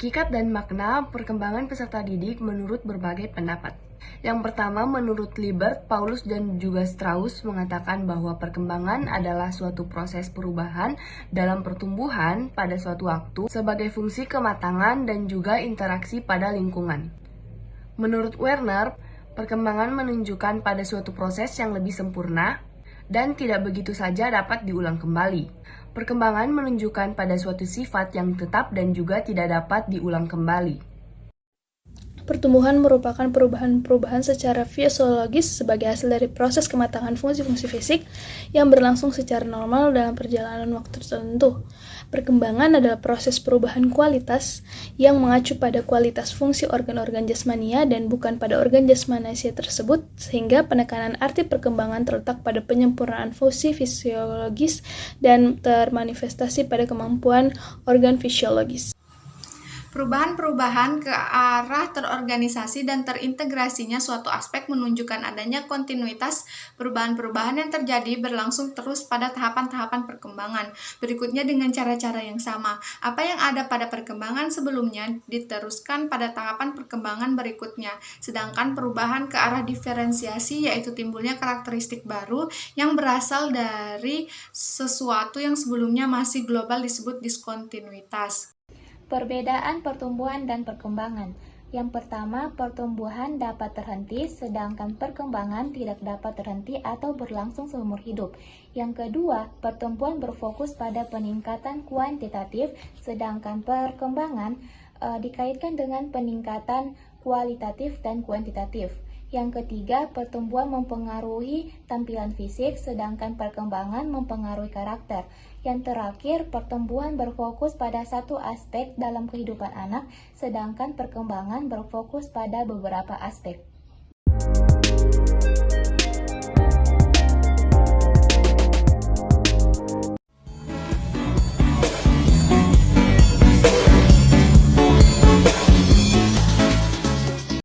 Hakikat dan makna perkembangan peserta didik menurut berbagai pendapat. Yang pertama, menurut Libert, Paulus, dan juga Strauss mengatakan bahwa perkembangan adalah suatu proses perubahan dalam pertumbuhan pada suatu waktu sebagai fungsi kematangan dan juga interaksi pada lingkungan. Menurut Werner, perkembangan menunjukkan pada suatu proses yang lebih sempurna dan tidak begitu saja dapat diulang kembali. Perkembangan menunjukkan pada suatu sifat yang tetap dan juga tidak dapat diulang kembali. Pertumbuhan merupakan perubahan-perubahan secara fisiologis sebagai hasil dari proses kematangan fungsi-fungsi fisik yang berlangsung secara normal dalam perjalanan waktu tertentu. Perkembangan adalah proses perubahan kualitas yang mengacu pada kualitas fungsi organ-organ jasmania dan bukan pada organ jasmania tersebut, sehingga penekanan arti perkembangan terletak pada penyempurnaan fungsi fisiologis dan termanifestasi pada kemampuan organ fisiologis. Perubahan-perubahan ke arah terorganisasi dan terintegrasinya suatu aspek menunjukkan adanya kontinuitas perubahan-perubahan yang terjadi berlangsung terus pada tahapan-tahapan perkembangan. Berikutnya dengan cara-cara yang sama. Apa yang ada pada perkembangan sebelumnya diteruskan pada tahapan perkembangan berikutnya. Sedangkan perubahan ke arah diferensiasi yaitu timbulnya karakteristik baru yang berasal dari sesuatu yang sebelumnya masih global disebut diskontinuitas. Perbedaan pertumbuhan dan perkembangan. Yang pertama, pertumbuhan dapat terhenti, sedangkan perkembangan tidak dapat terhenti atau berlangsung seumur hidup. Yang kedua, pertumbuhan berfokus pada peningkatan kuantitatif, sedangkan perkembangan dikaitkan dengan peningkatan kualitatif dan kuantitatif. Yang ketiga, pertumbuhan mempengaruhi tampilan fisik, sedangkan perkembangan mempengaruhi karakter. Yang terakhir, pertumbuhan berfokus pada satu aspek dalam kehidupan anak, sedangkan perkembangan berfokus pada beberapa aspek.